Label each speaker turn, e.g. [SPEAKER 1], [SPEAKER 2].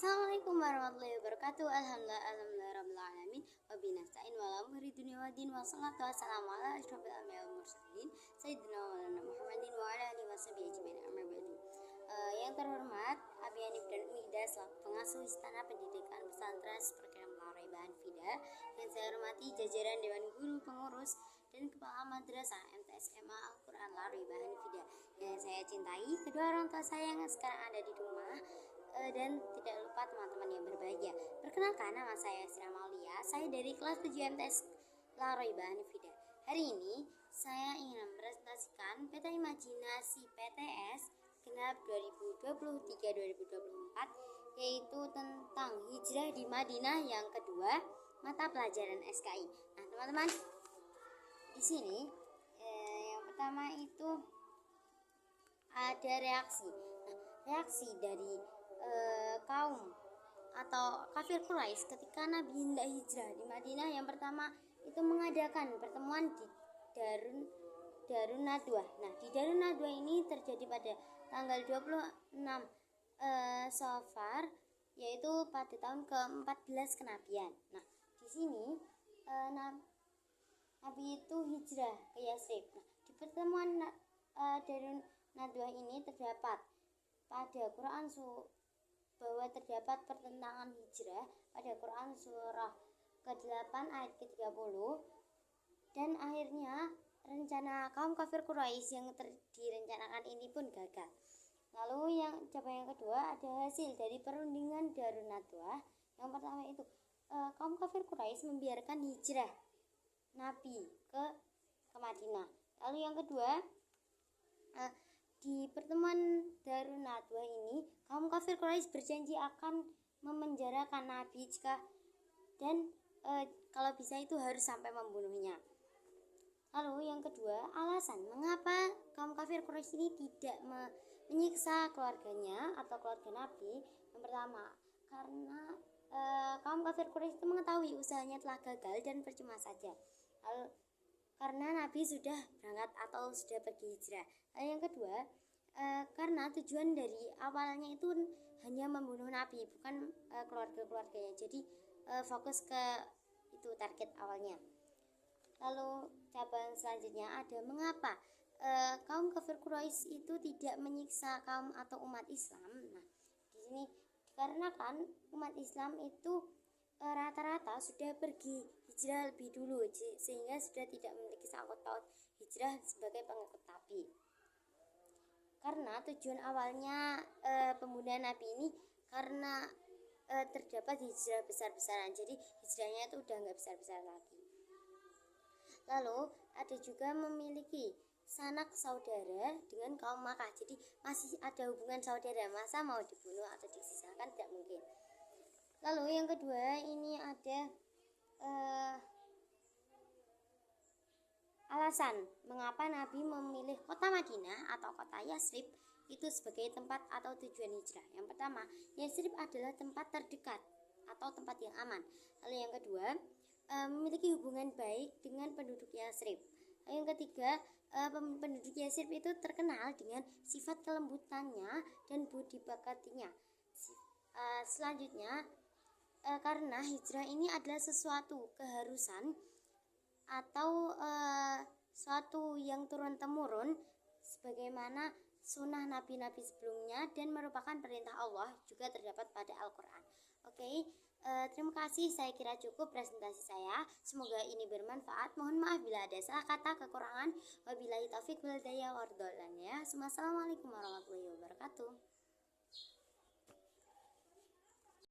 [SPEAKER 1] Assalamualaikum warahmatullahi wabarakatuh. Alhamdulillahirabbil alamin. Nasta'in wala umuri dunya waddin wassalatu wassalamu ala asyrofil anbiya'i wal mursalin sayyidina Maulana Muhammadin wa ala alihi washabihi ajmain. Amma ba'du. Yang terhormat Abi Hanif dan Umi Ida selaku pengasuh Istana Pendidikan Pesantren Program Laraiba Hanfida, yang saya hormati jajaran Dewan Guru Pengurus dan Kepala Madrasah MTSMA Al-Quran Laraiba Hanfida yang saya cintai, kedua orang tua saya yang sekarang ada di rumah, dan tidak lupa teman-teman yang berbahagia. Perkenalkan, nama saya Sri Amalia. Saya dari kelas 7 MTS Laraiba Hanfida. Hari ini saya ingin mempresentasikan peta imajinasi PTS genap 2023-2024, yaitu tentang hijrah di Madinah yang kedua, mata pelajaran SKI. Nah, teman-teman, di sini yang pertama itu ada reaksi. Nah, reaksi dari kaum atau kafir Quraisy ketika Nabi hendak hijrah di Madinah, yang pertama itu mengadakan pertemuan di Darun Nadwah. Nah, di Darun Nadwah ini terjadi pada tanggal 26 Safar, yaitu pada tahun ke-14 kenabian. Nah, di sini Nabi itu hijrah ke Yathrib. Nah, di pertemuan Darun Nadwah ini terdapat pada Quran bahwa terdapat pertentangan hijrah pada Quran surah ke-8 ayat ke-30, dan akhirnya rencana kaum kafir Quraisy yang direncanakan ini pun gagal. Lalu yang kedua ada hasil dari perundingan Darun Nadwah. Yang pertama itu kaum kafir Quraisy membiarkan hijrah Nabi ke Madinah. Lalu yang kedua, di pertemuan Darun Nadwah ini kaum kafir Quraisy berjanji akan memenjarakan Nabi dan kalau bisa itu harus sampai membunuhnya. Lalu yang kedua, alasan mengapa kaum kafir Quraisy ini tidak menyiksa keluarganya atau keluarga Nabi. Yang pertama, karena kaum kafir Quraisy itu mengetahui usahanya telah gagal dan percuma saja. Lalu karena Nabi sudah berangkat atau sudah pergi hijrah. Lalu yang kedua, karena tujuan dari awalnya itu hanya membunuh Nabi, bukan keluarga-keluarganya. Jadi fokus ke itu target awalnya. Lalu cabang selanjutnya ada mengapa kaum kafir Quraisy itu tidak menyiksa kaum atau umat Islam. Nah, di sini dikarenakan umat Islam itu rata-rata sudah pergi hijrah lebih dulu, sehingga sudah tidak memiliki sangkut paut hijrah sebagai pengikut Nabi. Karena tujuan awalnya pembunuhan Nabi ini karena terdapat hijrah besar-besaran, jadi hijrahnya itu udah nggak besar-besar lagi. Lalu ada juga memiliki sanak saudara dengan kaum Makkah, jadi masih ada hubungan saudara. Masa mau dibunuh atau disisakan? Tidak mungkin. Lalu yang kedua ini ada alasan mengapa Nabi memilih kota Madinah atau kota Yathrib itu sebagai tempat atau tujuan hijrah. Yang pertama, Yathrib adalah tempat terdekat atau tempat yang aman. Lalu yang kedua, memiliki hubungan baik dengan penduduk Yathrib. Lalu yang ketiga, penduduk Yathrib itu terkenal dengan sifat kelembutannya dan budi pekertinya. Selanjutnya, karena hijrah ini adalah sesuatu keharusan atau suatu yang turun-temurun sebagaimana sunnah nabi-nabi sebelumnya dan merupakan perintah Allah, juga terdapat pada Al-Quran. Oke, terima kasih, saya kira cukup presentasi saya. Semoga ini bermanfaat. Mohon maaf bila ada salah kata, kekurangan. Wabillahi taufiq wal hidayah. Assalamualaikum warahmatullahi wabarakatuh.